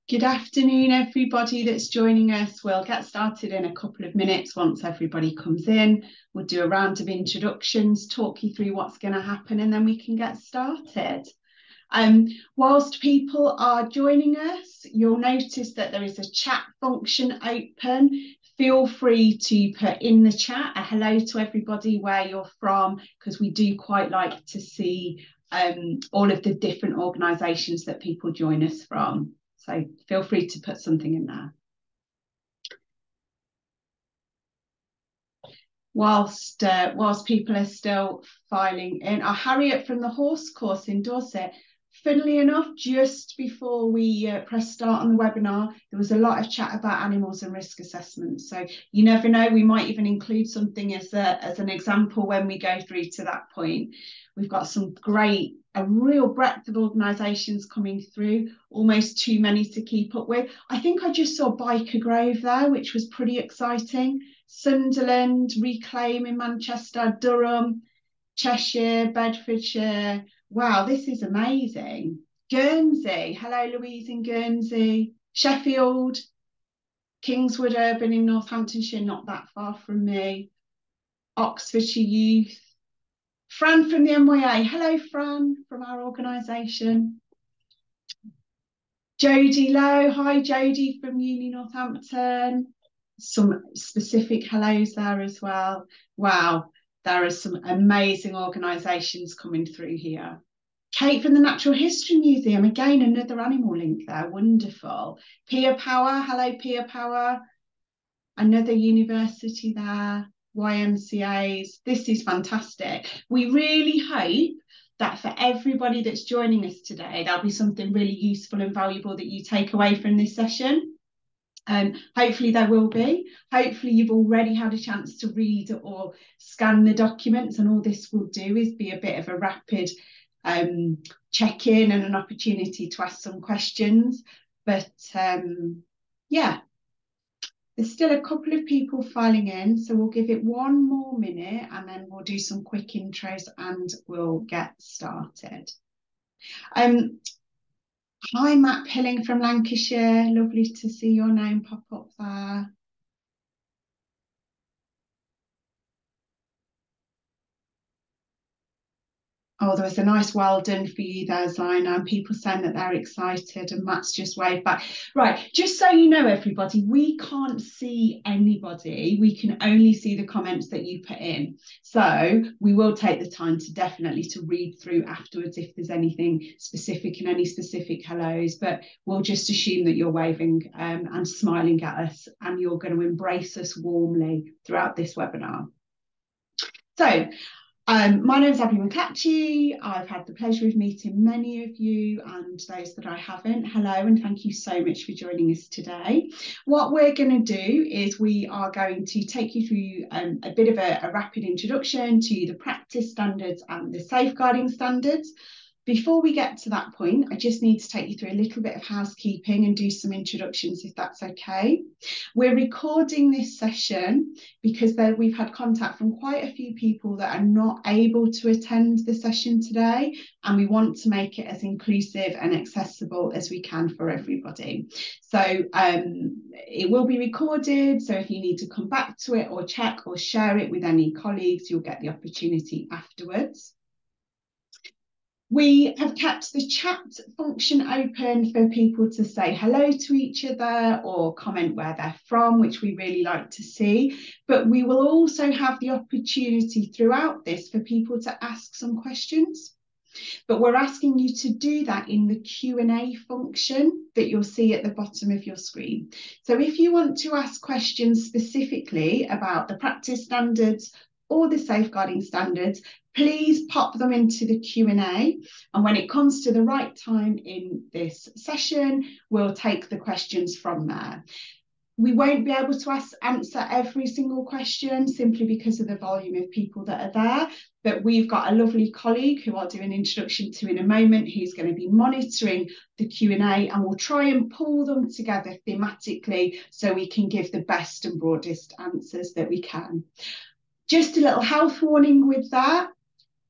Good afternoon, everybody that's joining us. We'll get started in a couple of minutes once everybody comes in. We'll do a round of introductions, talk you through what's going to happen, and then we can get started. Whilst people are joining us, you'll notice that there is a chat function open. Feel free to put in the chat a hello to everybody where you're from, because we do quite like to see all of the different organisations that people join us from. So feel free to put something in there. Whilst people are still filing in, Harriet from the horse course in Dorset. Funnily enough, just before we press start on the webinar, there was a lot of chat about animals and risk assessments. So you never know, we might even include something as an example when we go through to that point. We've got a real breadth of organisations coming through, almost too many to keep up with. I think I just saw Biker Grove there, which was pretty exciting. Sunderland, Reclaim in Manchester, Durham, Cheshire, Bedfordshire. Wow, this is amazing. Guernsey. Hello, Louise in Guernsey. Sheffield, Kingswood Urban in Northamptonshire, not that far from me. Oxfordshire Youth. Fran from the MYA. Hello, Fran, from our organisation. Jodie Lowe. Hi, Jodie from Uni Northampton. Some specific hellos there as well. Wow, there are some amazing organisations coming through here. Kate from the Natural History Museum. Again, another animal link there. Wonderful. Peer Power. Hello, Peer Power. Another university there. YMCAs. This is fantastic. We really hope that for everybody that's joining us today, there'll be something really useful and valuable that you take away from this session. Hopefully there will be. Hopefully you've already had a chance to read or scan the documents, and all this will do is be a bit of a rapid check-in and an opportunity to ask some questions. But yeah, there's still a couple of people filing in, so we'll give it one more minute and then we'll do some quick intros and we'll get started. Hi, Matt Pilling from Lancashire. Lovely to see your name pop up there. Oh, there was a nice well done for you there, Zina, and people saying that they're excited, and Matt's just waved back. Right, just so you know, everybody, we can't see anybody. We can only see the comments that you put in. So we will take the time to definitely to read through afterwards if there's anything specific and any specific hellos, but we'll just assume that you're waving and smiling at us, and you're going to embrace us warmly throughout this webinar. So, my name is Abby McClatchy. I've had the pleasure of meeting many of you, and those that I haven't, hello, and thank you so much for joining us today. What we're going to do is we are going to take you through a bit of a rapid introduction to the practice standards and the safeguarding standards. Before we get to that point, I just need to take you through a little bit of housekeeping and do some introductions, if that's okay. We're recording this session because we've had contact from quite a few people that are not able to attend the session today, and we want to make it as inclusive and accessible as we can for everybody. So it will be recorded, so if you need to come back to it or check or share it with any colleagues, you'll get the opportunity afterwards. We have kept the chat function open for people to say hello to each other or comment where they're from, which we really like to see. But we will also have the opportunity throughout this for people to ask some questions. But we're asking you to do that in the Q&A function that you'll see at the bottom of your screen. So if you want to ask questions specifically about the practice standards or the safeguarding standards, please pop them into the Q&A, and when it comes to the right time in this session, we'll take the questions from there. We won't be able to answer every single question simply because of the volume of people that are there, but we've got a lovely colleague who I'll do an introduction to in a moment who's going to be monitoring the Q&A, and we'll try and pull them together thematically so we can give the best and broadest answers that we can. Just a little health warning with that.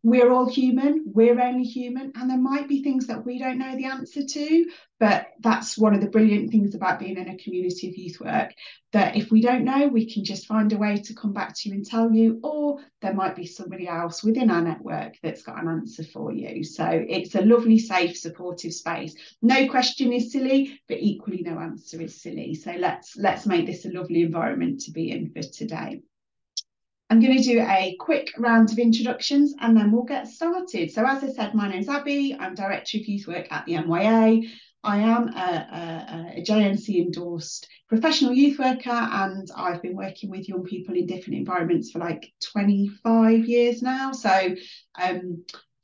we're all human, we're only human, and there might be things that we don't know the answer to. But that's one of the brilliant things about being in a community of youth work, that if we don't know, we can just find a way to come back to you and tell you, or there might be somebody else within our network that's got an answer for you. So it's a lovely, safe, supportive space. No question is silly, but equally no answer is silly. So let's make this a lovely environment to be in for today. I'm going to do a quick round of introductions and then we'll get started. So as I said, my name's Abby. I'm Director of Youth Work at the NYA. I am a JNC endorsed professional youth worker, and I've been working with young people in different environments for like 25 years now. So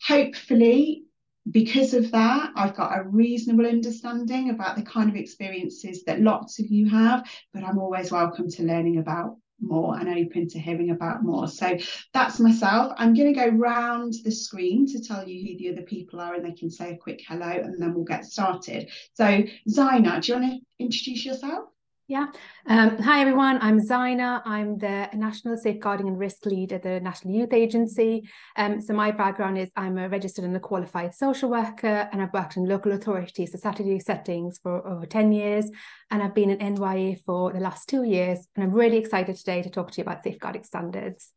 hopefully, because of that, I've got a reasonable understanding about the kind of experiences that lots of you have, but I'm always welcome to learning about more and open to hearing about more. So that's myself. I'm going to go round the screen to tell you who the other people are, and they can say a quick hello and then we'll get started. So Zaina, do you want to introduce yourself? Yeah. Hi, everyone. I'm Zaina. I'm the National Safeguarding and Risk Lead at the National Youth Agency. So my background is I'm a registered and a qualified social worker, and I've worked in local authorities, so Saturday settings, for over 10 years. And I've been in NYA for the last 2 years. And I'm really excited today to talk to you about safeguarding standards.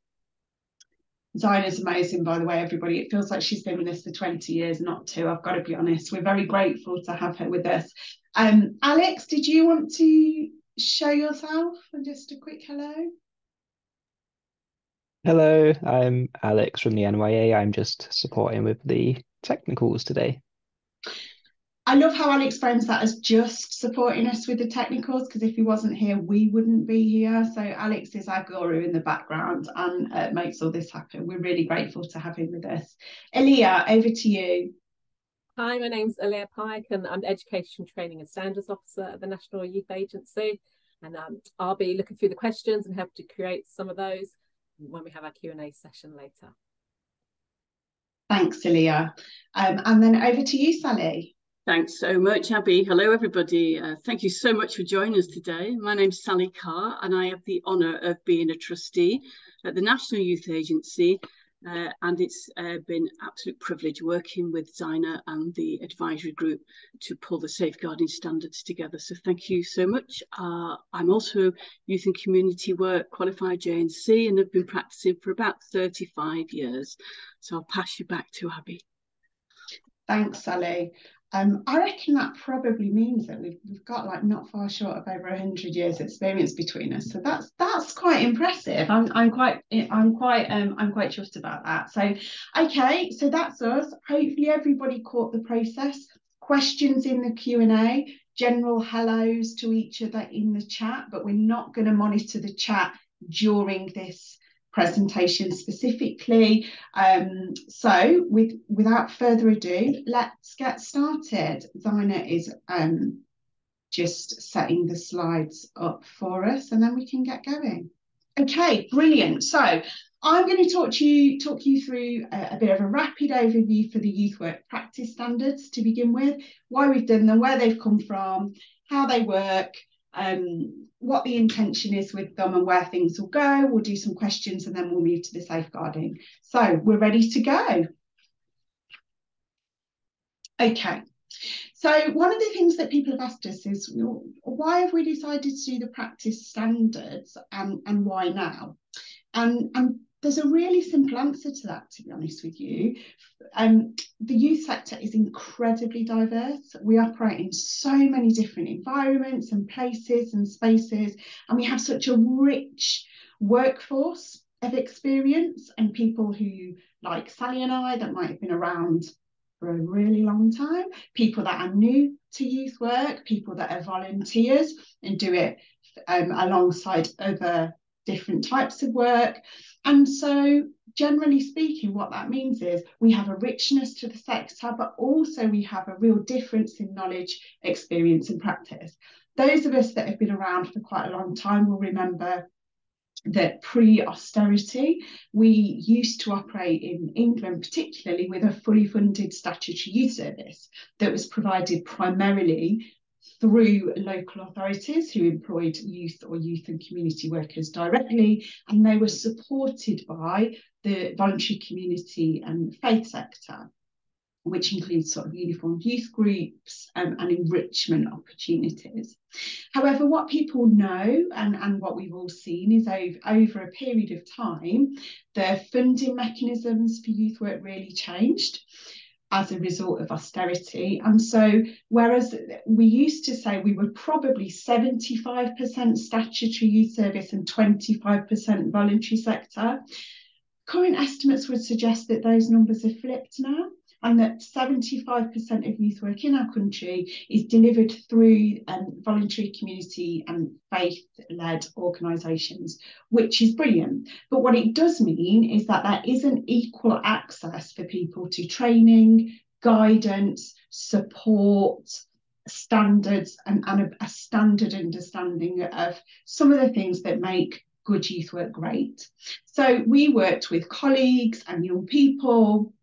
Zaina's amazing, by the way, everybody. It feels like she's been with us for 20 years, not 2. I've got to be honest. We're very grateful to have her with us. Alex, did you want to show yourself and just a quick hello? Hello, I'm Alex from the NYA. I'm just supporting with the technicals today. I love how Alex frames that as just supporting us with the technicals, because if he wasn't here, we wouldn't be here. So Alex is our guru in the background and makes all this happen. We're really grateful to have him with us. Aaliyah, over to you. Hi, my name's Aaliyah Pike, and I'm the Education Training and Standards Officer at the National Youth Agency. And I'll be looking through the questions and help to create some of those when we have our Q&A session later. Thanks, Aaliyah. And then over to you, Sally. Thanks so much, Abby. Hello, everybody. Thank you so much for joining us today. My name's Sally Carr, and I have the honour of being a trustee at the National Youth Agency. And it's been an absolute privilege working with Zaina and the advisory group to pull the safeguarding standards together. So thank you so much. I'm also Youth and Community Work qualified JNC, and have been practicing for about 35 years. So I'll pass you back to Abby. Thanks, Sally. I reckon that probably means that we've got like not far short of over 100 years experience between us. So that's quite impressive. I'm quite chuffed about that. So okay, so that's us. Hopefully everybody caught the process. Questions in the Q&A, general hellos to each other in the chat, but we're not going to monitor the chat during this presentation specifically. So without further ado, let's get started. Zaina is just setting the slides up for us, and then we can get going. Okay, brilliant. So I'm going to talk you through a bit of a rapid overview for the youth work practice standards to begin with, why we've done them, where they've come from, how they work, what the intention is with them, and where things will go. We'll do some questions and then we'll move to the safeguarding. So we're ready to go. Okay. So one of the things that people have asked us is, why have we decided to do the practice standards, and why now? And there's a really simple answer to that, to be honest with you. The youth sector is incredibly diverse. We operate in so many different environments and places and spaces, and we have such a rich workforce of experience, and people who, like Sally and I, that might have been around for a really long time, people that are new to youth work, people that are volunteers and do it alongside other different types of work. And so generally speaking, what that means is we have a richness to the sector, but also we have a real difference in knowledge, experience and practice. Those of us that have been around for quite a long time will remember that pre-austerity, we used to operate in England, particularly with a fully funded statutory youth service that was provided primarily through local authorities who employed youth or youth and community workers directly, and they were supported by the voluntary community and faith sector, which includes sort of uniformed youth groups and enrichment opportunities. However, what people know and what we've all seen is over a period of time, the funding mechanisms for youth work really changed as a result of austerity. And so whereas we used to say we were probably 75% statutory youth service and 25% voluntary sector, current estimates would suggest that those numbers have flipped now, and that 75% of youth work in our country is delivered through voluntary community and faith-led organisations, which is brilliant. But what it does mean is that there isn't equal access for people to training, guidance, support, standards, and a standard understanding of some of the things that make good youth work great. So we worked with colleagues and young people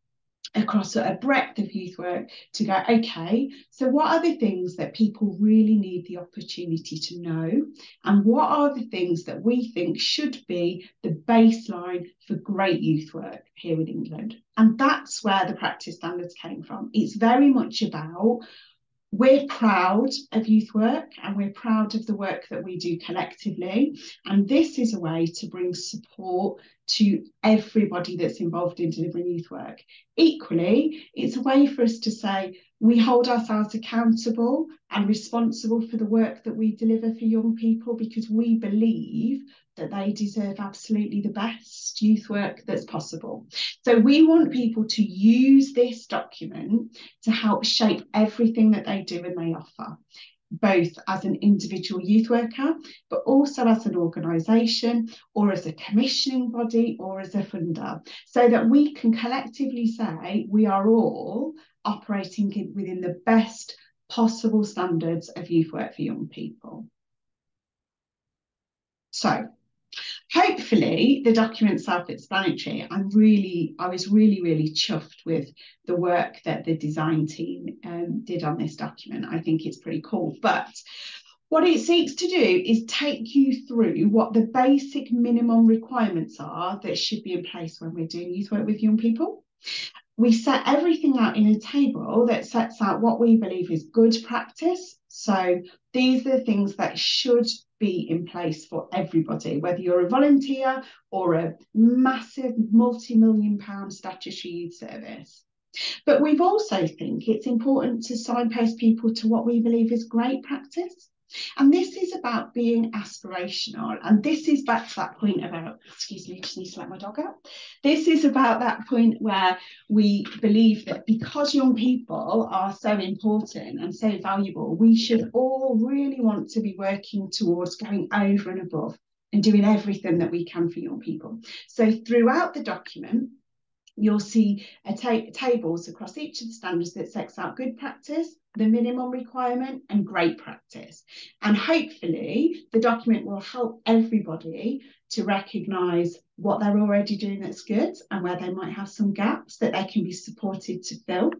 across a breadth of youth work to go, okay, so what are the things that people really need the opportunity to know, and what are the things that we think should be the baseline for great youth work here in England? And that's where the practice standards came from. It's very much about, we're proud of youth work and we're proud of the work that we do collectively. And this is a way to bring support to everybody that's involved in delivering youth work. Equally, it's a way for us to say we hold ourselves accountable and responsible for the work that we deliver for young people, because we believe that they deserve absolutely the best youth work that's possible. So we want people to use this document to help shape everything that they do and they offer, both as an individual youth worker, but also as an organisation or as a commissioning body or as a funder, so that we can collectively say we are all operating within the best possible standards of youth work for young people. So hopefully the document's self-explanatory. I was really chuffed with the work that the design team did on this document. I think it's pretty cool. But what it seeks to do is take you through what the basic minimum requirements are that should be in place when we're doing youth work with young people. We set everything out in a table that sets out what we believe is good practice. So these are the things that should be in place for everybody, whether you're a volunteer or a massive multi-million-pound statutory youth service. But we've also think it's important to signpost people to what we believe is great practice. And this is about being aspirational. And this is back to that point about, excuse me, just need to let my dog out. This is about that point where we believe that because young people are so important and so valuable, we should all really want to be working towards going over and above and doing everything that we can for young people. So throughout the document, you'll see tables across each of the standards that sets out good practice, the minimum requirement, and great practice. And hopefully the document will help everybody to recognise what they're already doing that's good and where they might have some gaps that they can be supported to fill.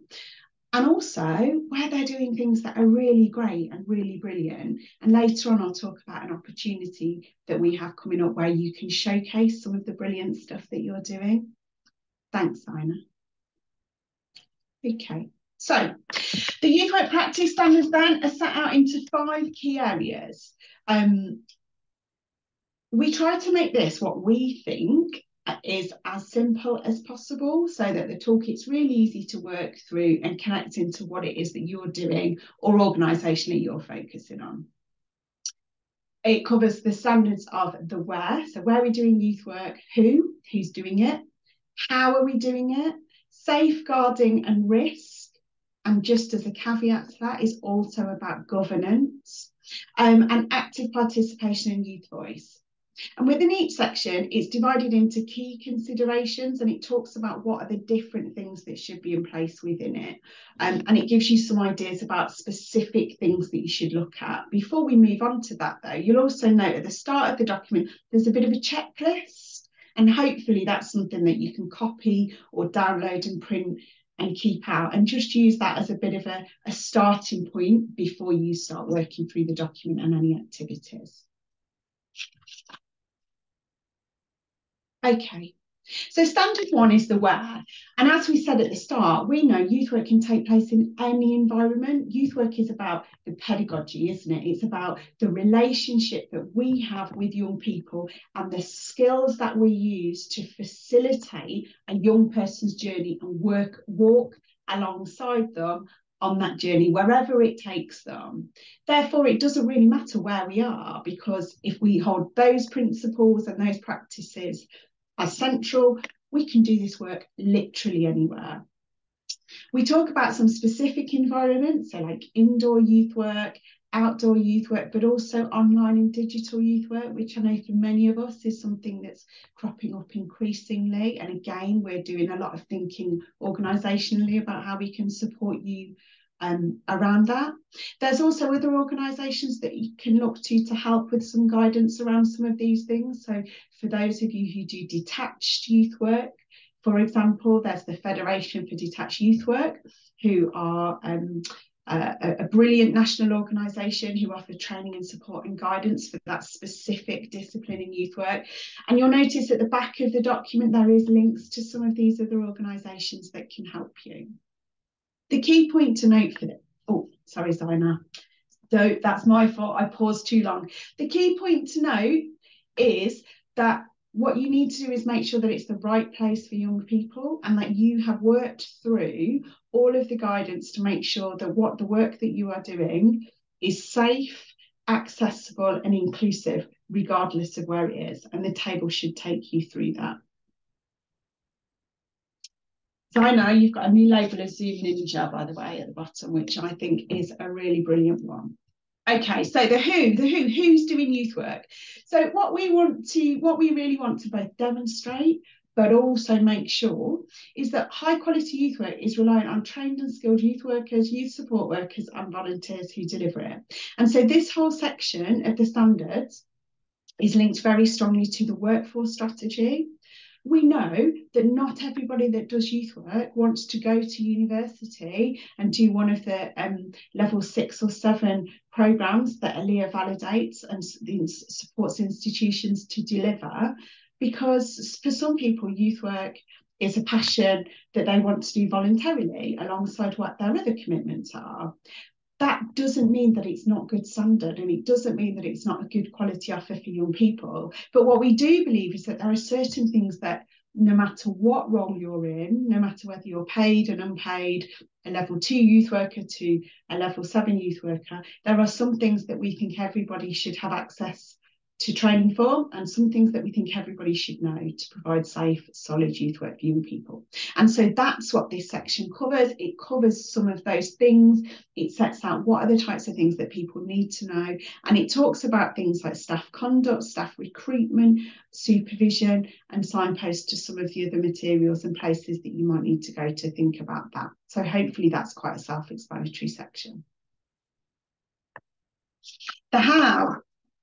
And also where they're doing things that are really great and really brilliant. And later on, I'll talk about an opportunity that we have coming up where you can showcase some of the brilliant stuff that you're doing. Thanks, Zaina. Okay, so the youth work practice standards then are set out into 5 key areas. We try to make this what we think is as simple as possible, so that the toolkit's really easy to work through and connect into what it is that you're doing or organisationally you're focusing on. It covers the standards of the where, so where we're doing youth work, who's doing it, how are we doing it, safeguarding and risk, and just as a caveat to that is also about governance, and active participation and youth voice. And within each section, it's divided into key considerations, and it talks about what are the different things that should be in place within it. And it gives you some ideas about specific things that you should look at. Before we move on to that, though, you'll also note at the start of the document, there's a bit of a checklist. And hopefully that's something that you can copy or download and print and keep out, and just use that as a bit of a starting point before you start working through the document and any activities. Okay, so standard one is the where. And as we said at the start, we know youth work can take place in any environment. Youth work is about the pedagogy, isn't it? It's about the relationship that we have with young people and the skills that we use to facilitate a young person's journey and walk alongside them on that journey, wherever it takes them. Therefore, it doesn't really matter where we are, because if we hold those principles and those practices as central, we can do this work literally anywhere. We talk about some specific environments, so like indoor youth work, outdoor youth work, but also online and digital youth work, which I know for many of us is something that's cropping up increasingly. And again, we're doing a lot of thinking organisationally about how we can support you around that. There's also other organisations that you can look to help with some guidance around some of these things. So for those of you who do detached youth work, for example, there's the Federation for Detached Youth Work, who are a brilliant national organisation who offer training and support and guidance for that specific discipline in youth work. And you'll notice at the back of the document there is links to some of these other organisations that can help you. The key point to note for this, oh, sorry, Zaina. So that's my fault, I paused too long. The key point to note is that what you need to do is make sure that it's the right place for young people, and that you have worked through all of the guidance to make sure that what the work that you are doing is safe, accessible and inclusive, regardless of where it is. And the table should take you through that. So I know you've got a new label of Zoom Ninja, by the way, at the bottom, which I think is a really brilliant one. Okay, so who's doing youth work? So what we really want to both demonstrate, but also make sure, is that high quality youth work is reliant on trained and skilled youth workers, youth support workers and volunteers who deliver it. And so this whole section of the standards is linked very strongly to the workforce strategy. We know that not everybody that does youth work wants to go to university and do one of the level 6 or 7 programmes that ALEA validates and supports institutions to deliver, because for some people youth work is a passion that they want to do voluntarily alongside what their other commitments are. That doesn't mean that it's not good standard, and it doesn't mean that it's not a good quality offer for young people. But what we do believe is that there are certain things that, no matter what role you're in, no matter whether you're paid and unpaid, a level 2 youth worker to a level 7 youth worker, there are some things that we think everybody should have access to training for, and some things that we think everybody should know to provide safe, solid youth work for young people. And so that's what this section covers. It covers some of those things. It sets out what are the types of things that people need to know. And it talks about things like staff conduct, staff recruitment, supervision, and signposts to some of the other materials and places that you might need to go to think about that. So hopefully that's quite a self-explanatory section. The how.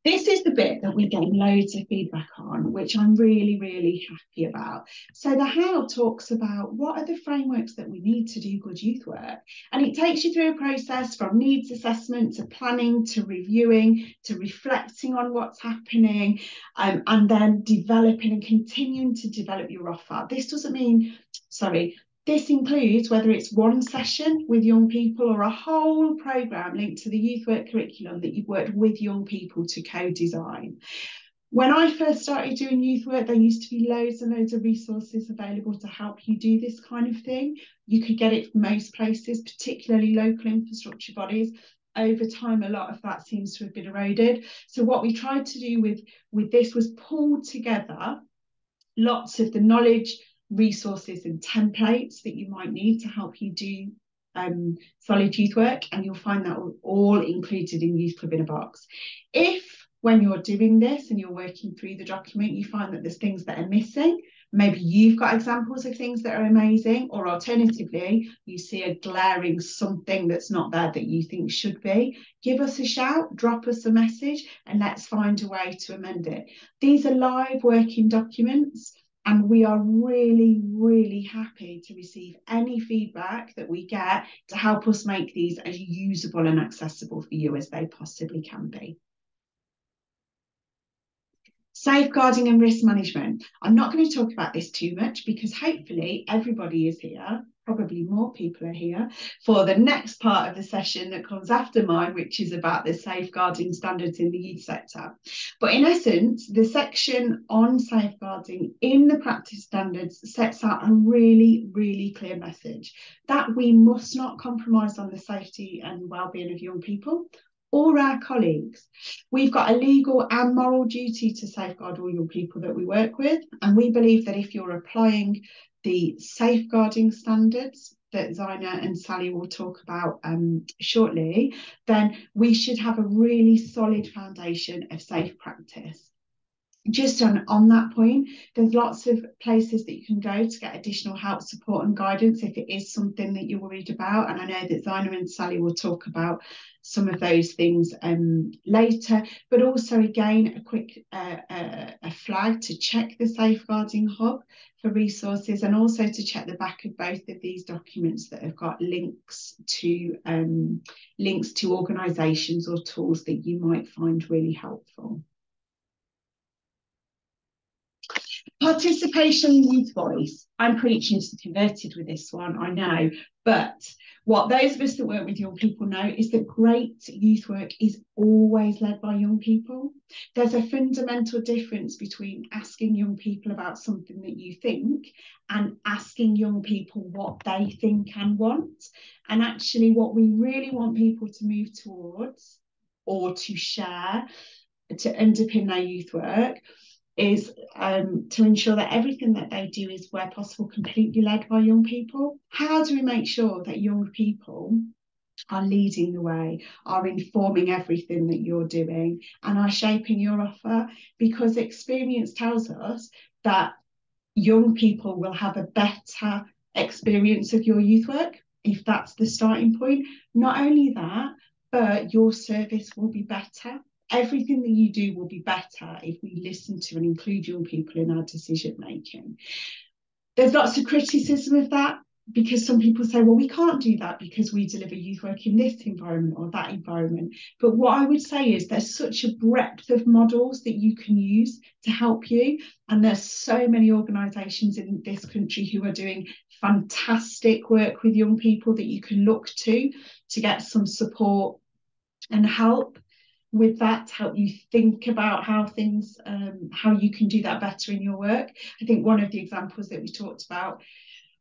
This is the bit that we're getting loads of feedback on, which I'm really, really happy about. So the how talks about what are the frameworks that we need to do good youth work. And it takes you through a process from needs assessment to planning to reviewing to reflecting on what's happening, and then developing and continuing to develop your offer. This includes whether it's one session with young people or a whole programme linked to the youth work curriculum that you've worked with young people to co-design. When I first started doing youth work, there used to be loads and loads of resources available to help you do this kind of thing. You could get it from most places, particularly local infrastructure bodies. Over time, a lot of that seems to have been eroded. So what we tried to do with this was pull together lots of the knowledge, resources and templates that you might need to help you do solid youth work, and you'll find that all included in Youth Club in a Box. If when you're doing this and you're working through the document you find that there's things that are missing, maybe you've got examples of things that are amazing, or alternatively you see a glaring something that's not there that you think should be, give us a shout, drop us a message, and let's find a way to amend it. These are live working documents, And we are really, really happy to receive any feedback that we get to help us make these as usable and accessible for you as they possibly can be. Safeguarding and risk management. I'm not going to talk about this too much because hopefully everybody is here, probably more people are here, for the next part of the session that comes after mine, which is about the safeguarding standards in the youth sector. But in essence, the section on safeguarding in the practice standards sets out a really, really clear message that we must not compromise on the safety and well-being of young people or our colleagues. We've got a legal and moral duty to safeguard all young people that we work with, and we believe that if you're applying the safeguarding standards that Zaina and Sally will talk about shortly, then we should have a really solid foundation of safe practice. Just on that point, there's lots of places that you can go to get additional help, support and guidance if it is something that you're worried about. And I know that Zaina and Sally will talk about some of those things later. But also, again, a quick a flag to check the Safeguarding Hub for resources, and also to check the back of both of these documents that have got links to organisations or tools that you might find really helpful. Participation, youth voice. I'm preaching to the converted with this one, I know, but what those of us that work with young people know is that great youth work is always led by young people. There's a fundamental difference between asking young people about something that you think and asking young people what they think and want. And actually what we really want people to move towards or to share to underpin their youth work is to ensure that everything that they do is, where possible, completely led by young people. How do we make sure that young people are leading the way, are informing everything that you're doing, and are shaping your offer? Because experience tells us that young people will have a better experience of your youth work if that's the starting point. Not only that, but your service will be better. Everything that you do will be better if we listen to and include young people in our decision making. There's lots of criticism of that, because some people say, well, we can't do that because we deliver youth work in this environment or that environment. But what I would say is there's such a breadth of models that you can use to help you. And there's so many organisations in this country who are doing fantastic work with young people that you can look to get some support and help with that, to help you think about how things, how you can do that better in your work. I think one of the examples that we talked about,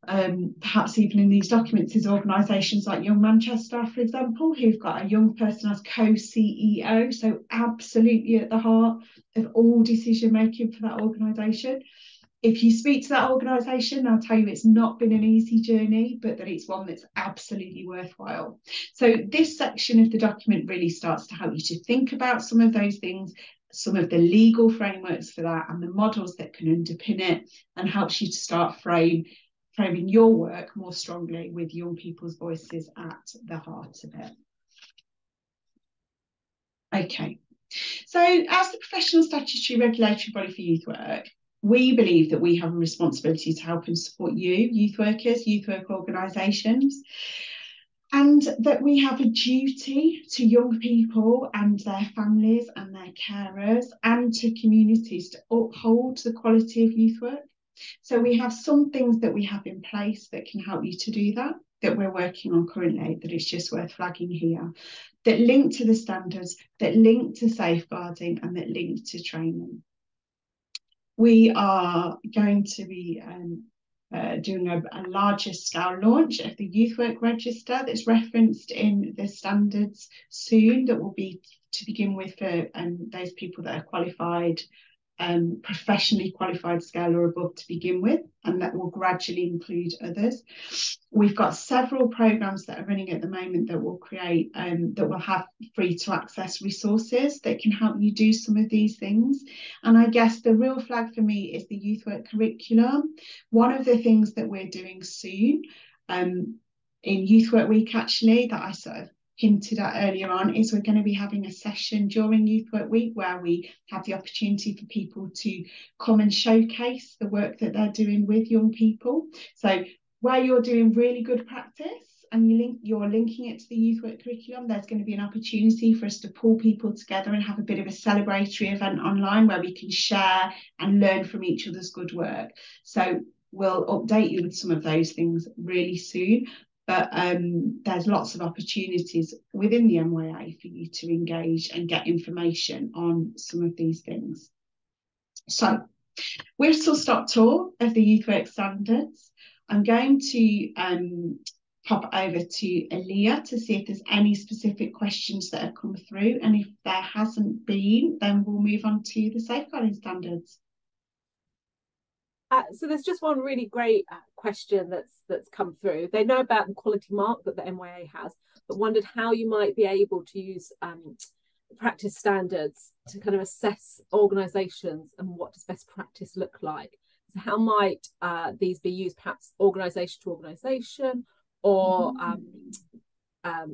perhaps even in these documents, is organisations like Young Manchester, for example, who've got a young person as co-CEO, so absolutely at the heart of all decision making for that organisation. If you speak to that organisation, they'll tell you it's not been an easy journey, but that it's one that's absolutely worthwhile. So this section of the document really starts to help you to think about some of those things, some of the legal frameworks for that and the models that can underpin it, and helps you to start framing your work more strongly with young people's voices at the heart of it. Okay, so as the professional statutory regulatory body for youth work, we believe that we have a responsibility to help and support you, youth workers, youth work organisations, and that we have a duty to young people and their families and their carers and to communities to uphold the quality of youth work. So we have some things that we have in place that can help you to do that we're working on currently, that it's just worth flagging here, that link to the standards, that link to safeguarding, and that link to training. We are going to be doing a larger scale launch of the Youth Work Register that's referenced in the standards soon, that will be to begin with for those people that are qualified, professionally qualified scale or above to begin with, and that will gradually include others. We've got several programs that are running at the moment that will create that will have free to access resources that can help you do some of these things. And I guess the real flag for me is the youth work curriculum. One of the things that we're doing soon in Youth Work Week, actually, that I sort of hinted at earlier on, is we're going to be having a session during Youth Work Week where we have the opportunity for people to come and showcase the work that they're doing with young people. So where you're doing really good practice and you're linking it to the Youth Work curriculum, there's going to be an opportunity for us to pull people together and have a bit of a celebratory event online where we can share and learn from each other's good work. So we'll update you with some of those things really soon. But there's lots of opportunities within the NYA for you to engage and get information on some of these things. So, whistle-stop tour of the Youth Work Standards. I'm going to pop over to Aaliyah to see if there's any specific questions that have come through. And if there hasn't been, then we'll move on to the safeguarding standards. So there's just one really great question that's come through. They know about the quality mark that the NYA has, but wondered how you might be able to use practice standards to kind of assess organisations and what does best practice look like. So how might these be used perhaps organisation to organisation or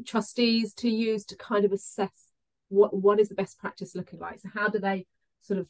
trustees to use to kind of assess what is the best practice looking like? So how do they sort of,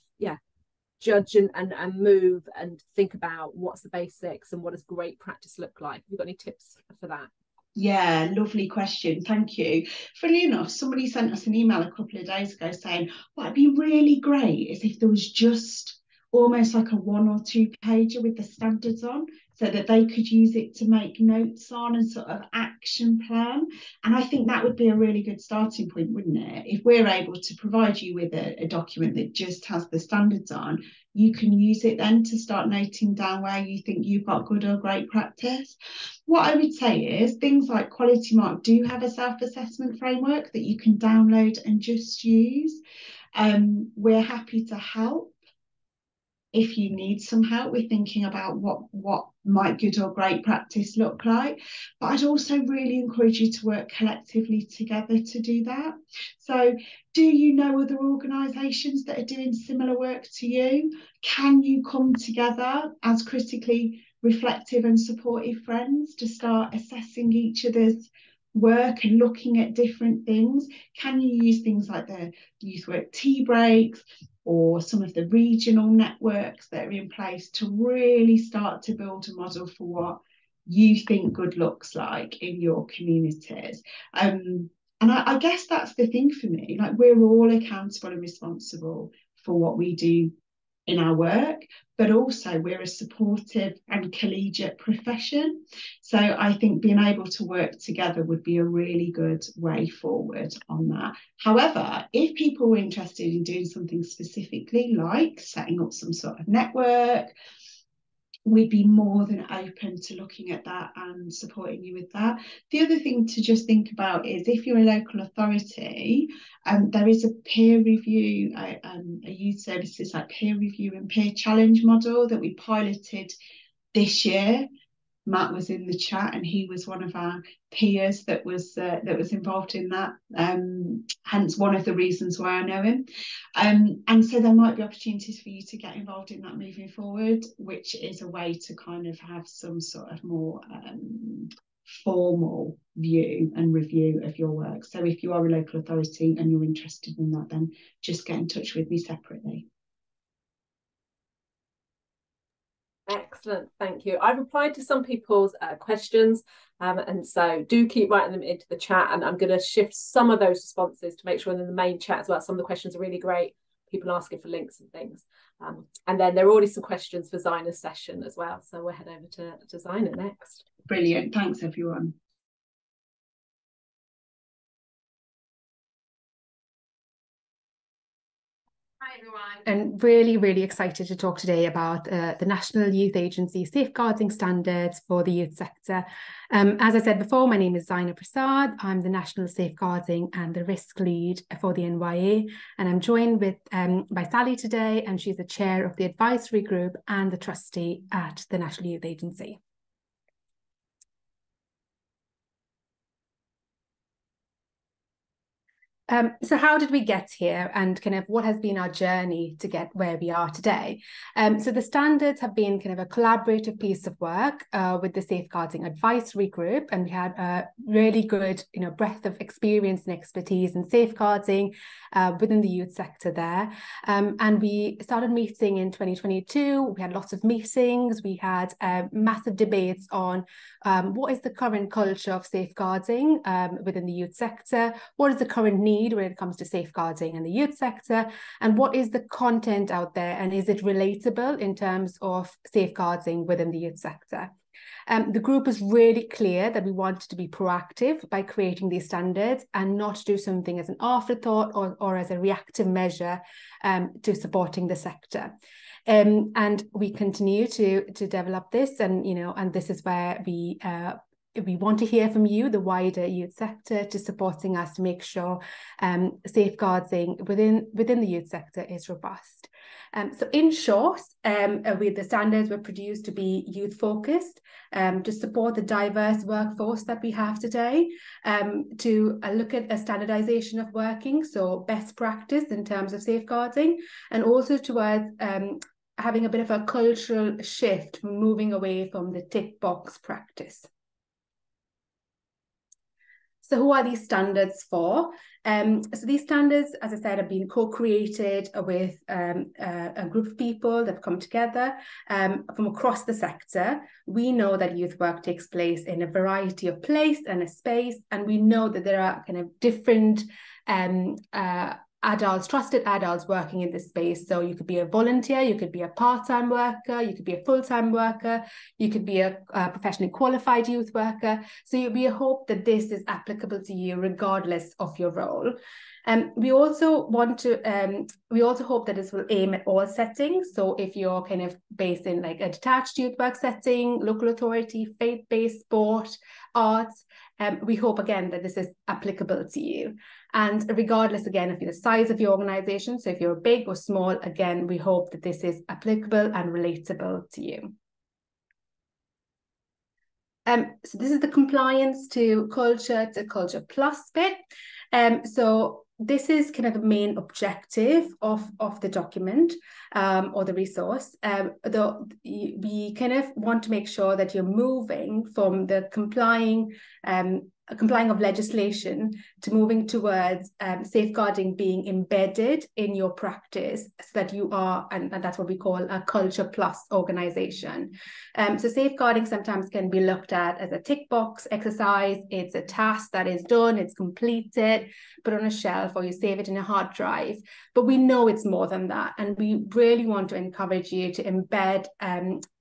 judge and move and think about what's the basics and what does great practice look like? Have you got any tips for that? Yeah, lovely question. Thank you. Funnily enough, somebody sent us an email a couple of days ago saying, what would be really great is if there was just almost like a 1 or 2 pager with the standards on, so that they could use it to make notes on and sort of action plan. And I think that would be a really good starting point, wouldn't it? If we're able to provide you with a document that just has the standards on, you can use it then to start noting down where you think you've got good or great practice. What I would say is things like Quality Mark do have a self-assessment framework that you can download and just use. We're happy to help. If you need some help with thinking about what might good or great practice look like. But I'd also really encourage you to work collectively together to do that. So do you know other organisations that are doing similar work to you? Can you come together as critically reflective and supportive friends to start assessing each other's work and looking at different things? Can you use things like the Youth Work tea breaks or some of the regional networks that are in place to really start to build a model for what you think good looks like in your communities? And I guess that's the thing for me, like we're all accountable and responsible for what we do in our work, but also we're a supportive and collegiate profession. So I think being able to work together would be a really good way forward on that. However, if people were interested in doing something specifically like setting up some sort of network, we'd be more than open to looking at that and supporting you with that. The other thing to just think about is if you're a local authority, there is a peer review, a youth services like peer review and peer challenge model that we piloted this year. Matt was in the chat and he was one of our peers that was involved in that, hence one of the reasons why I know him. And so there might be opportunities for you to get involved in that moving forward, which is a way to kind of have some sort of more formal view and review of your work. So if you are a local authority and you're interested in that, then just get in touch with me separately. Excellent, thank you. I've replied to some people's questions, and so do keep writing them into the chat, and I'm going to shift some of those responses to make sure in the main chat as well. Some of the questions are really great, people asking for links and things, and then there are already some questions for Zaina's session as well, so we'll head over to Zaina next. Brilliant, thanks everyone. Hi everyone, and really excited to talk today about the National Youth Agency Safeguarding Standards for the youth sector. As I said before, my name is Zaina Prasad. I'm the National Safeguarding and the Risk Lead for the NYA, and I'm joined by Sally today, and she's the chair of the advisory group and the trustee at the National Youth Agency. So how did we get here, and kind of what has been our journey to get where we are today? So the standards have been kind of a collaborative piece of work with the Safeguarding Advisory Group, and we had a really good, breadth of experience and expertise in safeguarding within the youth sector there. And we started meeting in 2022. We had lots of meetings. We had massive debates on what is the current culture of safeguarding within the youth sector, what is the current need when it comes to safeguarding in the youth sector, and what is the content out there, and is it relatable in terms of safeguarding within the youth sector. The group is really clear that we wanted to be proactive by creating these standards and not do something as an afterthought or as a reactive measure to supporting the sector. And we continue to develop this, and this is where we want to hear from you, the wider youth sector, to supporting us to make sure safeguarding within the youth sector is robust. So in short, the standards were produced to be youth focused, to support the diverse workforce that we have today, to look at a standardization of working, so best practice in terms of safeguarding, and also towards having a bit of a cultural shift, moving away from the tick box practice. So who are these standards for? So these standards, as I said, have been co-created with a group of people that have come together from across the sector. We know that youth work takes place in a variety of places and a space, and we know that there are kind of different trusted adults working in this space. So you could be a volunteer, you could be a part-time worker, you could be a full-time worker, you could be a professionally qualified youth worker. So we hope that this is applicable to you regardless of your role. We also hope that this will aim at all settings. So if you're kind of based in like a detached youth work setting, local authority, faith-based, sport, arts, we hope again that this is applicable to you. And regardless again of the size of your organization, so if you're big or small, again, we hope that this is applicable and relatable to you. So this is the compliance to culture plus bit. So this is kind of the main objective of the document or the resource. We kind of want to make sure that you're moving from the complying of legislation to moving towards safeguarding being embedded in your practice, so that you are, and that's what we call a culture plus organization. So safeguarding sometimes can be looked at as a tick box exercise. It's a task that is done, it's completed, put on a shelf, or you save it in a hard drive. But we know it's more than that, and we really want to encourage you to embed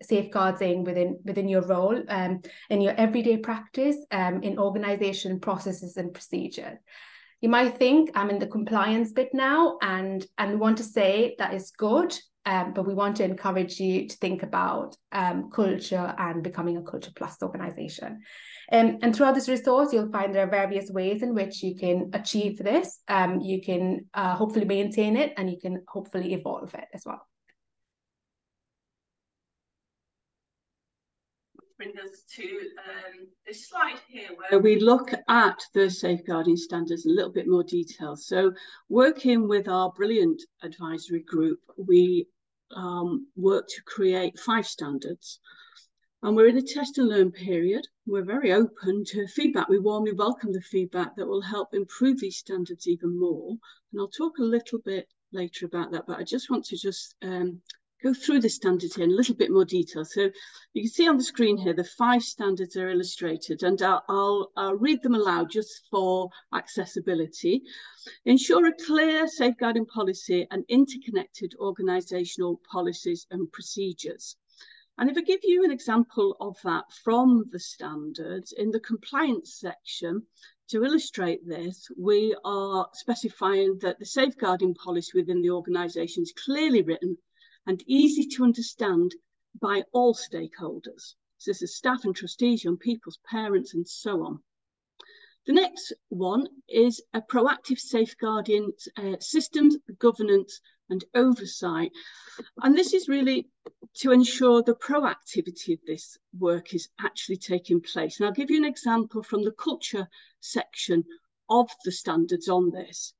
safeguarding within your role, in your everyday practice, in organization processes and procedures. You might think I'm in the compliance bit now, and we want to say that is good, but we want to encourage you to think about culture and becoming a culture plus organization. And throughout this resource, you'll find there are various ways in which you can achieve this. You can hopefully maintain it, and you can hopefully evolve it as well. Bring us to this slide here where we look at the safeguarding standards in a little bit more detail. So working with our brilliant advisory group, we work to create 5 standards, and we're in a test and learn period. We're very open to feedback. We warmly welcome the feedback that will help improve these standards even more, and I'll talk a little bit later about that, but I just want to go through the standards here in a little bit more detail. So you can see on the screen here, the 5 standards are illustrated, and I'll read them aloud just for accessibility. Ensure a clear safeguarding policy and interconnected organisational policies and procedures. And if I give you an example of that from the standards, in the compliance section, to illustrate this, we are specifying that the safeguarding policy within the organisation is clearly written and easy to understand by all stakeholders. So this is staff and trustees, young people's parents, and so on. The next one is a proactive safeguarding systems, governance, and oversight. And this is really to ensure the proactivity of this work is actually taking place. And I'll give you an example from the culture section of the standards on this.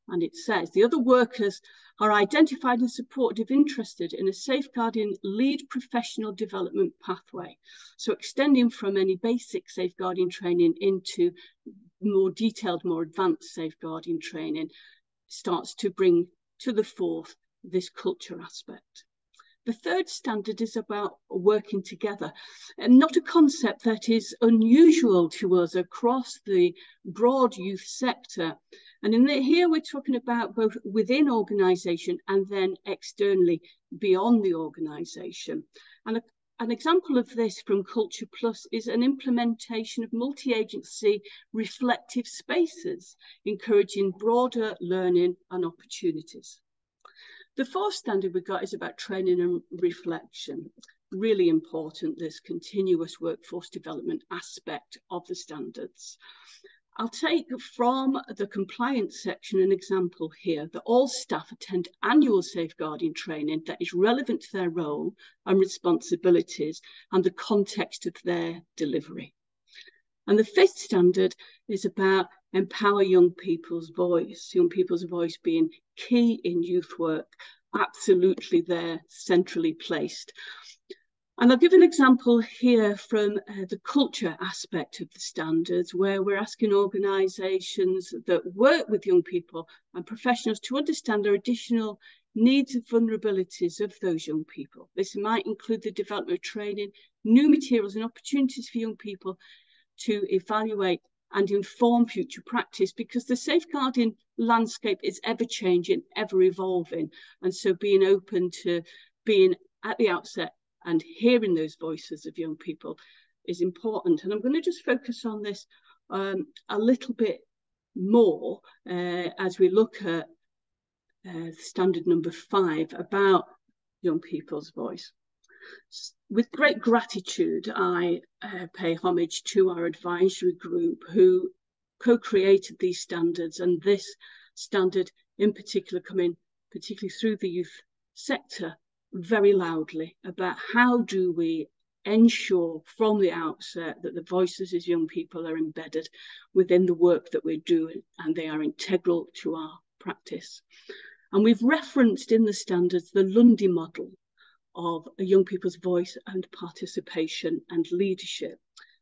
And it says, the other workers are identified and supported if interested in a safeguarding lead professional development pathway. So extending from any basic safeguarding training into more detailed, more advanced safeguarding training starts to bring to the fore this culture aspect. The third standard is about working together, and not a concept that is unusual to us across the broad youth sector. And here we're talking about both within organisation and then externally beyond the organisation. And an example of this from Culture Plus is an implementation of multi-agency reflective spaces, encouraging broader learning and opportunities. The fourth standard we've got is about training and reflection. Really important, this continuous workforce development aspect of the standards. I'll take from the compliance section an example here that all staff attend annual safeguarding training that is relevant to their role and responsibilities and the context of their delivery. And the fifth standard is about empower young people's voice being key in youth work, absolutely there, centrally placed. And I'll give an example here from the culture aspect of the standards, where we're asking organisations that work with young people and professionals to understand their additional needs and vulnerabilities of those young people. This might include the development of training, new materials and opportunities for young people to evaluate and inform future practice, because the safeguarding landscape is ever changing, ever evolving. And so being open to being at the outset and hearing those voices of young people is important. And I'm going to just focus on this a little bit more as we look at standard number 5 about young people's voice. With great gratitude, I pay homage to our advisory group who co-created these standards, and this standard in particular coming particularly through the youth sector very loudly about how do we ensure from the outset that the voices of young people are embedded within the work that we're doing and they are integral to our practice. And we've referenced in the standards the Lundy model of a young people's voice and participation and leadership.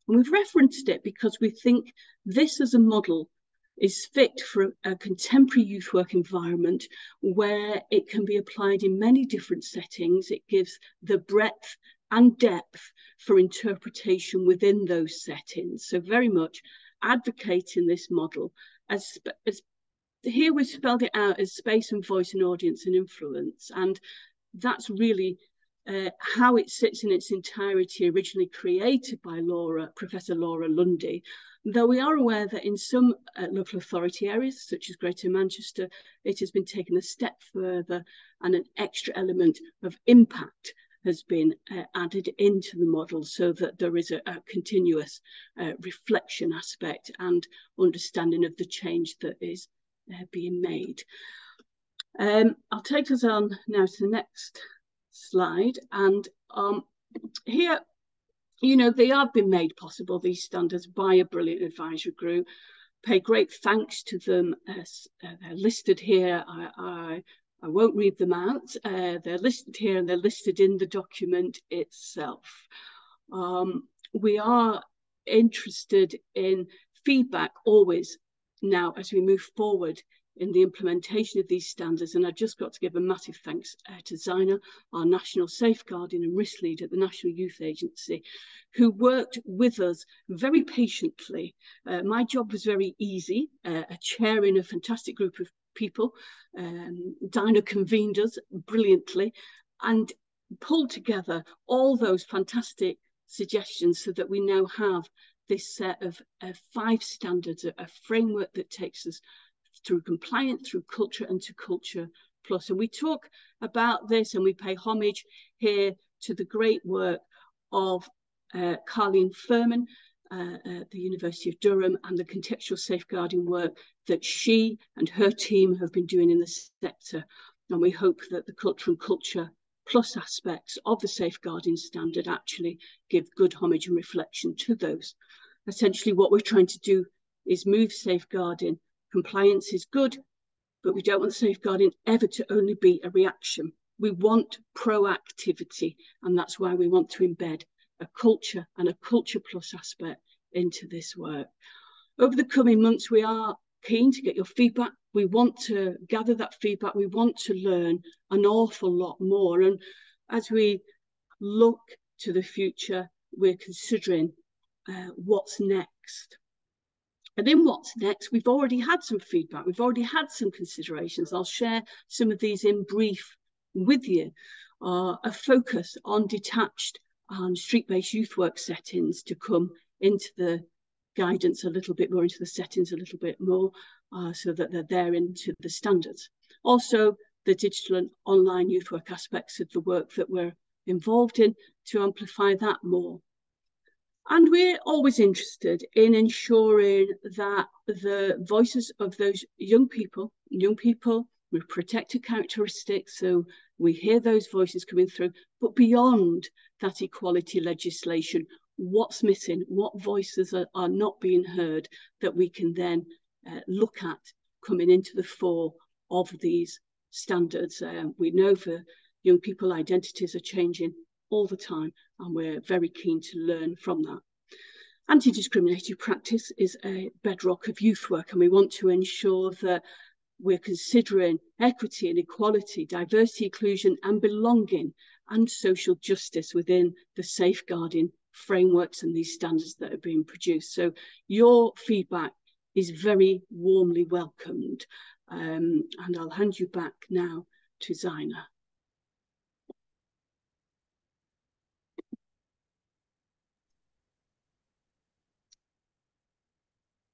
And we've referenced it because we think this as a model is fit for a contemporary youth work environment where it can be applied in many different settings. It gives the breadth and depth for interpretation within those settings. So very much advocating this model as here we've spelled it out as space and voice and audience and influence. And that's really how it sits in its entirety, originally created by Professor Laura Lundy, though we are aware that in some local authority areas, such as Greater Manchester, it has been taken a step further and an extra element of impact has been added into the model so that there is a continuous reflection aspect and understanding of the change that is being made. I'll take us on now to the next slide, and here, you know, they have been made possible, these standards, by a brilliant advisory group. Pay great thanks to them. They're listed here. I won't read them out. They're listed here and they're listed in the document itself. We are interested in feedback always now as we move forward in the implementation of these standards. And I've just got to give a massive thanks to Zaina, our National Safeguarding and Risk Lead at the National Youth Agency, who worked with us very patiently. My job was very easy, chairing a fantastic group of people. Dinah convened us brilliantly and pulled together all those fantastic suggestions so that we now have this set of 5 standards, a framework that takes us through compliance, through culture, and to Culture Plus. And we talk about this and we pay homage here to the great work of Carleen Furman at the University of Durham and the contextual safeguarding work that she and her team have been doing in the sector. And we hope that the Culture and Culture Plus aspects of the safeguarding standard actually give good homage and reflection to those. Essentially, what we're trying to do is move safeguarding. Compliance is good, but we don't want safeguarding ever to only be a reaction. We want proactivity, and that's why we want to embed a culture and a culture plus aspect into this work. Over the coming months, we are keen to get your feedback. We want to gather that feedback. We want to learn an awful lot more. And as we look to the future, we're considering what's next. And in what's next, we've already had some feedback. We've already had some considerations. I'll share some of these in brief with you. A focus on detached and street-based youth work settings to come into the guidance a little bit more, into the settings a little bit more, so that they're there into the standards. Also, the digital and online youth work aspects of the work that we're involved in, to amplify that more. And we're always interested in ensuring that the voices of those young people with protected characteristics, so we hear those voices coming through, but beyond that equality legislation, what's missing, what voices are not being heard, that we can then look at coming into the fore of these standards. We know for young people, identities are changing all the time, and we're very keen to learn from that. Anti-discriminatory practice is a bedrock of youth work, and we want to ensure that we're considering equity and equality, diversity, inclusion and belonging, and social justice within the safeguarding frameworks and these standards that are being produced. So your feedback is very warmly welcomed. And I'll hand you back now to Zaina.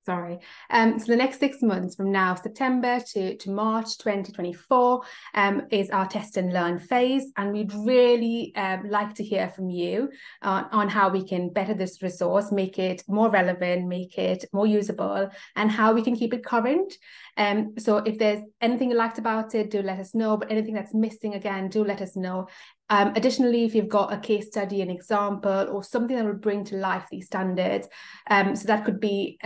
Sorry. So the next 6 months from now, September to March 2024, is our test and learn phase. And we'd really like to hear from you on how we can better this resource, make it more relevant, make it more usable, and how we can keep it current. So if there's anything you liked about it, do let us know. But anything that's missing, again, do let us know. Additionally, if you've got a case study, an example, or something that will bring to life these standards, so that could be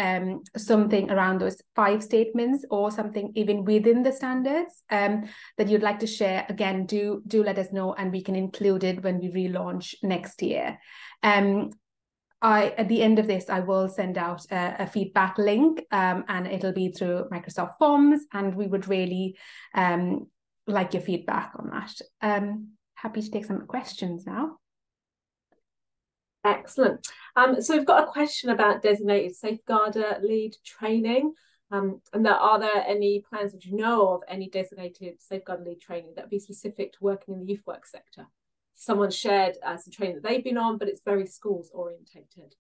something around those 5 statements, or something even within the standards that you'd like to share, again, do let us know, and we can include it when we relaunch next year. At the end of this, I will send out a feedback link, and it'll be through Microsoft Forms, and we would really like your feedback on that. Happy to take some questions now. Excellent. So we've got a question about designated safeguarder lead training. And are there any plans, would you know of any designated safeguarder lead training that would be specific to working in the youth work sector? Someone shared some training that they've been on, but it's very schools orientated.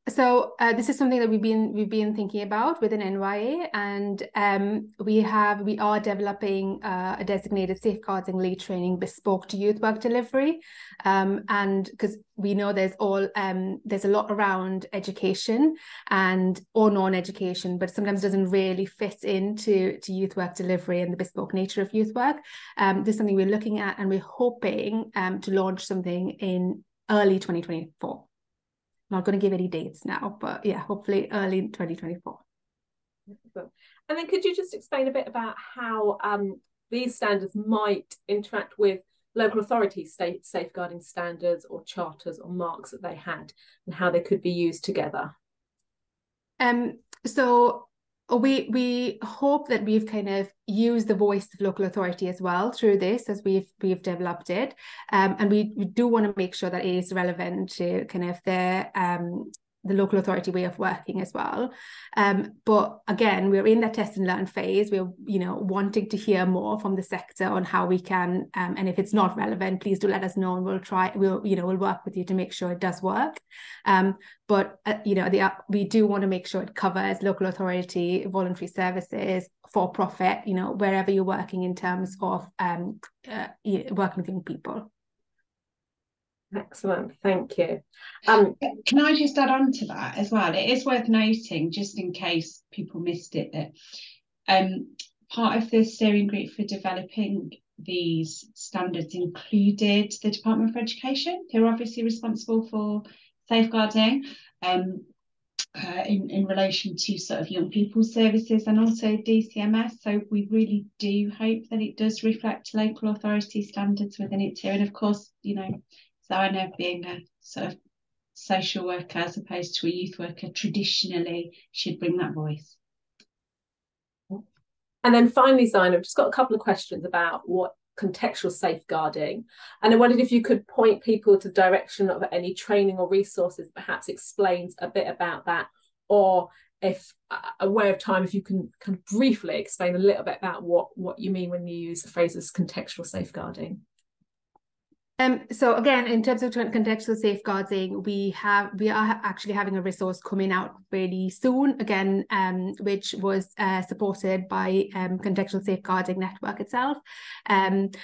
So this is something that we've been thinking about within NYA, and we are developing a designated safeguarding lead training bespoke to youth work delivery, and because we know there's a lot around education or non-education, but sometimes doesn't really fit into youth work delivery and the bespoke nature of youth work. This is something we're looking at, and we're hoping to launch something in early 2024. Not going to give any dates now, but yeah, hopefully early 2024. And then could you just explain a bit about how these standards might interact with local authority state safeguarding standards or charters or marks that they had, and how they could be used together? So we hope that we've kind of used the voice of local authority as well through this, as we've developed it, and we do want to make sure that it is relevant to kind of the local authority way of working as well. But again, we're in that test and learn phase. We're wanting to hear more from the sector on how we can, and if it's not relevant, please do let us know, and we'll work with you to make sure it does work. But we do want to make sure it covers local authority, voluntary services, for profit, wherever you're working in terms of working with young people. Excellent, thank you. Can I just add on to that as well? It is worth noting, just in case people missed it, that part of the steering group for developing these standards included the Department for Education, who are obviously responsible for safeguarding. in relation to sort of young people's services and also DCMS. So we really do hope that it does reflect local authority standards within it too. And of course, you know, Zaina being a sort of social worker as opposed to a youth worker traditionally should bring that voice. And then finally, Zaina, I've just got a couple of questions about what contextual safeguarding. And I wondered if you could point people to the direction of any training or resources, perhaps explains a bit about that, or if a way of time, if you can kind of briefly explain a little bit about what you mean when you use the phrases contextual safeguarding. So again, in terms of contextual safeguarding, we are actually having a resource coming out really soon, again, which was supported by Contextual Safeguarding Network itself, and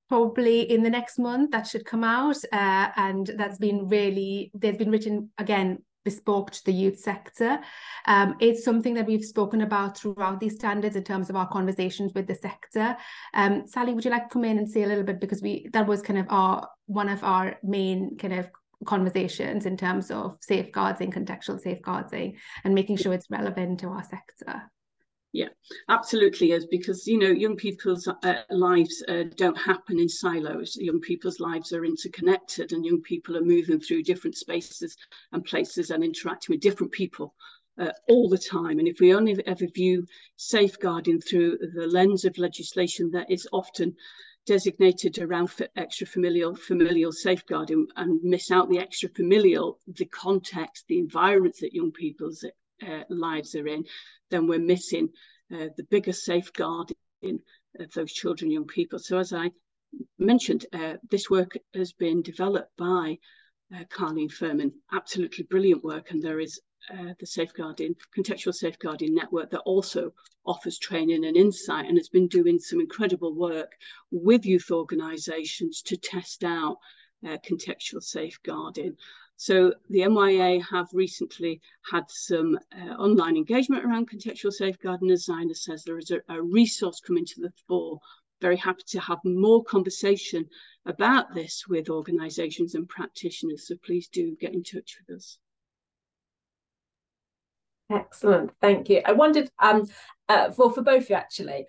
probably in the next month that should come out, and they've been written again bespoke to the youth sector. It's something that we've spoken about throughout these standards in terms of our conversations with the sector. Sally, would you like to come in and say a little bit, because that was kind of one of our main kind of conversations in terms of safeguarding, contextual safeguarding, and making sure it's relevant to our sector. Yeah, absolutely is, because, you know, young people's lives don't happen in silos. Young people's lives are interconnected, and young people are moving through different spaces and places and interacting with different people all the time. And if we only ever view safeguarding through the lens of legislation that is often designated around familial safeguarding, and miss out the extra familial, the context, the environment that young people's lives are in, then we're missing the bigger safeguarding of those children, young people. So as I mentioned, this work has been developed by Carleen Furman, absolutely brilliant work, and there is the Contextual Safeguarding Network that also offers training and insight, and has been doing some incredible work with youth organisations to test out contextual safeguarding. So the NYA have recently had some online engagement around contextual safeguarding. As Zaina says, there is a resource coming to the fore. Very happy to have more conversation about this with organisations and practitioners. So please do get in touch with us. Excellent, thank you. I wondered, for both of you actually,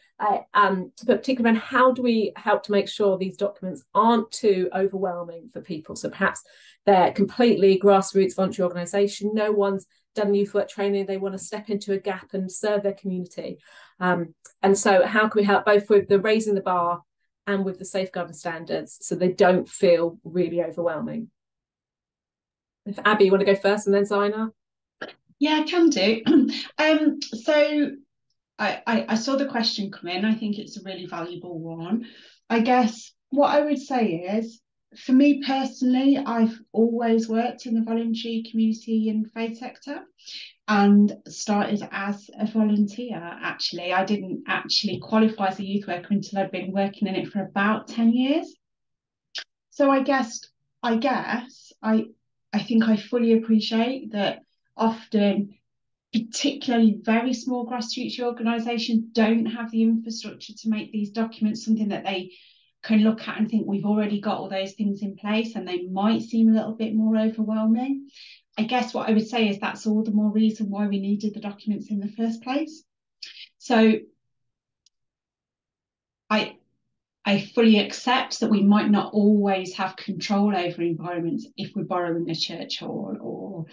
particularly around how do we help to make sure these documents aren't too overwhelming for people? So perhaps they're completely grassroots voluntary organisation, no one's done youth work training, they want to step into a gap and serve their community. And so how can we help both with the raising the bar and with the safeguarding standards so they don't feel really overwhelming? If Abby, you want to go first and then Zaina? Yeah, I can do. So I saw the question come in. I think it's a really valuable one. I guess what I would say is, for me personally, I've always worked in the voluntary community and faith sector, and started as a volunteer. Actually, I didn't actually qualify as a youth worker until I'd been working in it for about 10 years. So I think I fully appreciate that often, particularly very small grassroots organisations, don't have the infrastructure to make these documents something that they can look at and think we've already got all those things in place, and they might seem a little bit more overwhelming. I guess what I would say is that's all the more reason why we needed the documents in the first place. So I fully accept that we might not always have control over environments if we're borrowing a church hall, or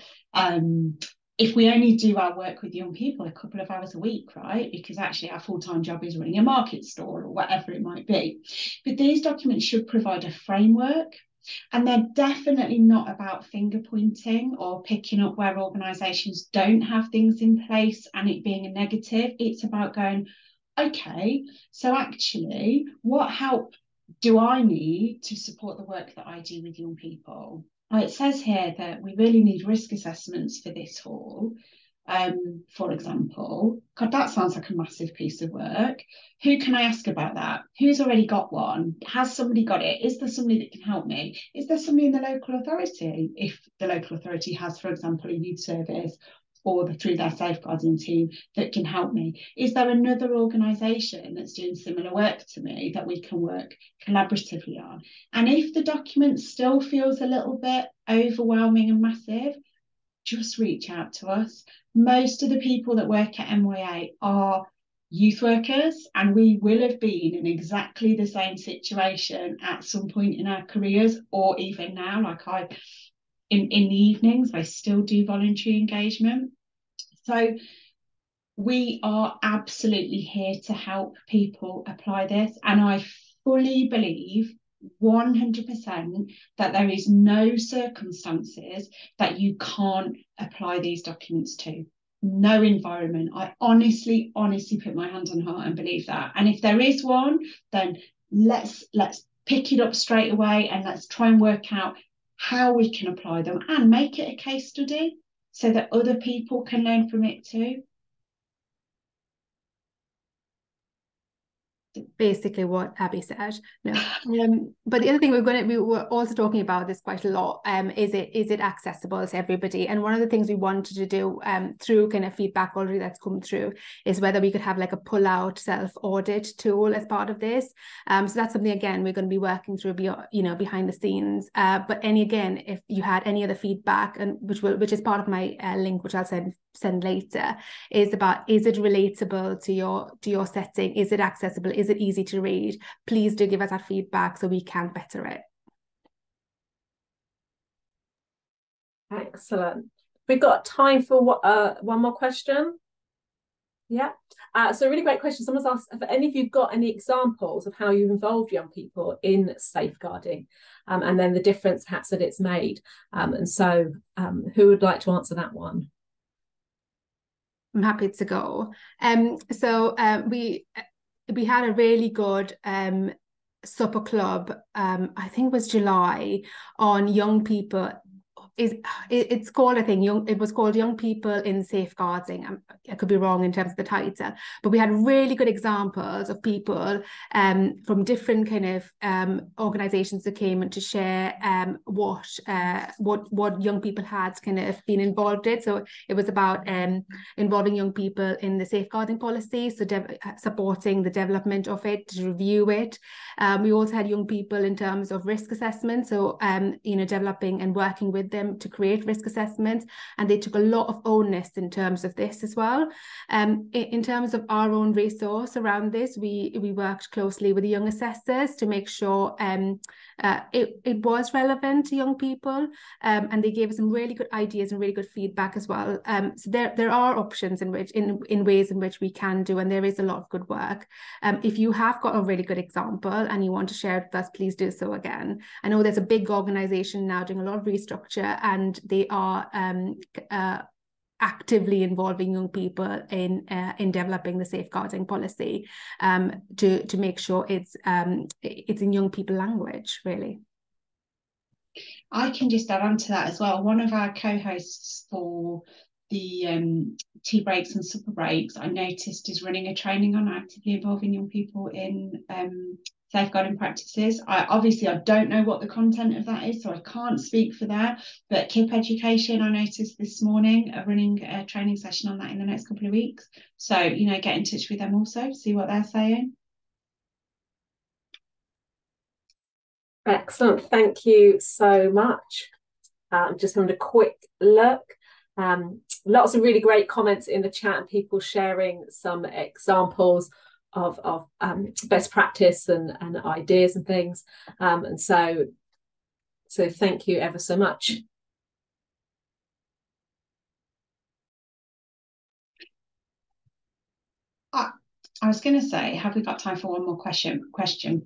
if we only do our work with young people a couple of hours a week, right? Because actually our full-time job is running a market stall or whatever it might be. But these documents should provide a framework, and they're definitely not about finger pointing or picking up where organisations don't have things in place and it being a negative. It's about going, okay, so actually, what help do I need to support the work that I do with young people? It says here that we really need risk assessments for this hall, for example. God, that sounds like a massive piece of work. Who can I ask about that? Who's already got one? Has somebody got it? Is there somebody that can help me? Is there somebody in the local authority? If the local authority has, for example, a youth service, or through their safeguarding team, that can help me? Is there another organisation that's doing similar work to me that we can work collaboratively on? And if the document still feels a little bit overwhelming and massive, just reach out to us. Most of the people that work at NYA are youth workers, and we will have been in exactly the same situation at some point in our careers, or even now, like in the evenings, I still do voluntary engagement. So we are absolutely here to help people apply this, and I fully believe 100% that there is no circumstances that you can't apply these documents to. No environment. I honestly put my hand on heart and believe that. And if there is one, then let's pick it up straight away, and let's try and work out how we can apply them and make it a case study so that other people can learn from it too. Basically what Abby said. No, but the other thing we were also talking about this quite a lot. Is it accessible to everybody? And one of the things we wanted to do through kind of feedback already that's come through is whether we could have like a pull-out self-audit tool as part of this. So that's something again we're going to be working through, behind the scenes. But again, if you had any other feedback, and which is part of my link, which I'll send later, is about, is it relatable to your setting? Is it accessible? Is it easy to read? Please do give us that feedback so we can better it. Excellent. We've got time for one more question. Yeah. So a really great question. Someone's asked if any of you got any examples of how you've involved young people in safeguarding, and then the difference perhaps that it's made. And so who would like to answer that one? I'm happy to go. We had a really good supper club, I think it was July, on young people. It's called, I think, it was called Young People in Safeguarding. I could be wrong in terms of the title, but we had really good examples of people from different kind of organisations that came in to share what young people had kind of been involved in. So it was about involving young people in the safeguarding policy, so supporting the development of it, to review it. We also had young people in terms of risk assessment, so developing and working with them to create risk assessments, and they took a lot of onus in terms of this as well. In terms of our own resource around this, we worked closely with the young assessors to make sure it was relevant to young people, and they gave us some really good ideas and really good feedback as well. So there are options in ways in which we can do, and there is a lot of good work. If you have got a really good example and you want to share it with us, please do so again. I know there's a big organisation now doing a lot of restructure, and they are actively involving young people in developing the safeguarding policy, to make sure it's in young people language, really. I can just add on to that as well. One of our co-hosts for the tea breaks and supper breaks, I noticed, is running a training on actively involving young people in safeguarding practices. I don't know what the content of that is, so I can't speak for that, but KIP Education, I noticed this morning, are running a training session on that in the next couple of weeks. So, get in touch with them also, see what they're saying. Excellent, thank you so much. Just having a quick look. Lots of really great comments in the chat, and people sharing some examples of best practice and ideas and things, and so thank you ever so much. I was going to say, have we got time for one more question?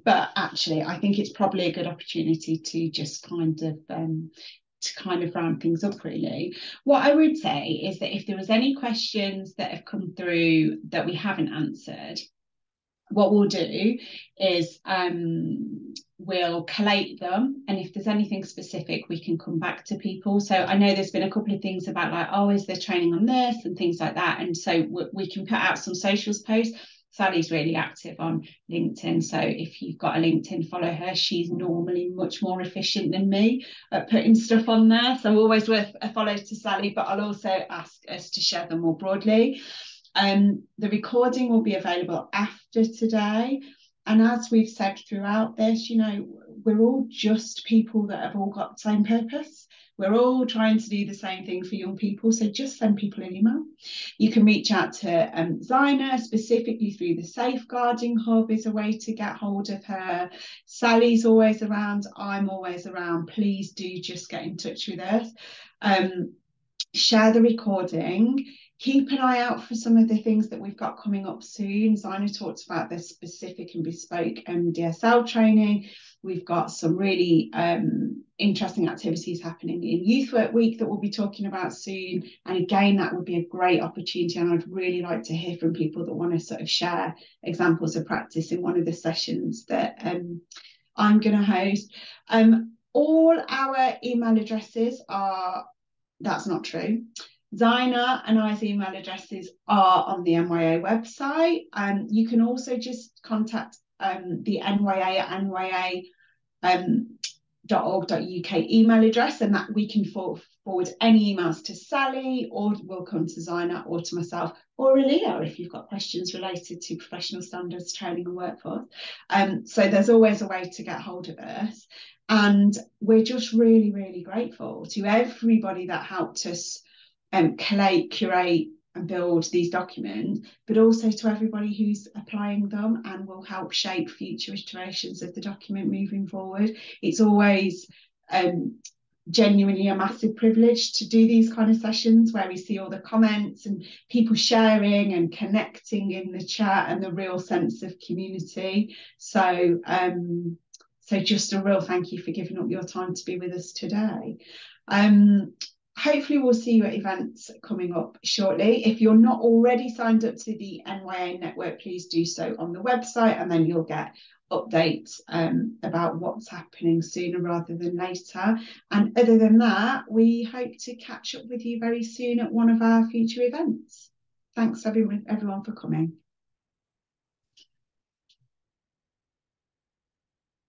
But actually, I think it's probably a good opportunity to just kind of round things up, really. What I would say is that if there was any questions that have come through that we haven't answered, what we'll do is we'll collate them, and if there's anything specific, we can come back to people. So I know there's been a couple of things about like, oh, is there training on this and things like that, and so we can put out some socials posts. Sally's really active on LinkedIn, so if you've got a LinkedIn, follow her. She's normally much more efficient than me at putting stuff on there, so always worth a follow to Sally, but I'll also ask us to share them more broadly. The recording will be available after today, and as we've said throughout this, we're all just people that have all got the same purpose. We're all trying to do the same thing for young people, so just send people an email. You can reach out to Zina specifically through the Safeguarding Hub is a way to get hold of her. Sally's always around, I'm always around. Please do just get in touch with us. Share the recording. Keep an eye out for some of the things that we've got coming up soon. Zina talked about the specific and bespoke DSL training. We've got some really interesting activities happening in Youth Work Week that we'll be talking about soon. And again, that would be a great opportunity. And I'd really like to hear from people that want to sort of share examples of practice in one of the sessions that I'm going to host. All our email addresses are, that's not true. Zina and I's email addresses are on the NYA website. You can also just contact the NYA at nya.org.uk email address, and that we can forward any emails to Sally, or will come to Zina or to myself or Aaliyah if you've got questions related to professional standards, training and workforce. So there's always a way to get hold of us. And we're just really, really grateful to everybody that helped us collate, curate and build these documents, but also to everybody who's applying them and will help shape future iterations of the document moving forward. It's always genuinely a massive privilege to do these kind of sessions where we see all the comments and people sharing and connecting in the chat and the real sense of community. So just a real thank you for giving up your time to be with us today. Hopefully we'll see you at events coming up shortly. If you're not already signed up to the NYA network, please do so on the website, and then you'll get updates about what's happening sooner rather than later. And other than that, we hope to catch up with you very soon at one of our future events. Thanks everyone for coming.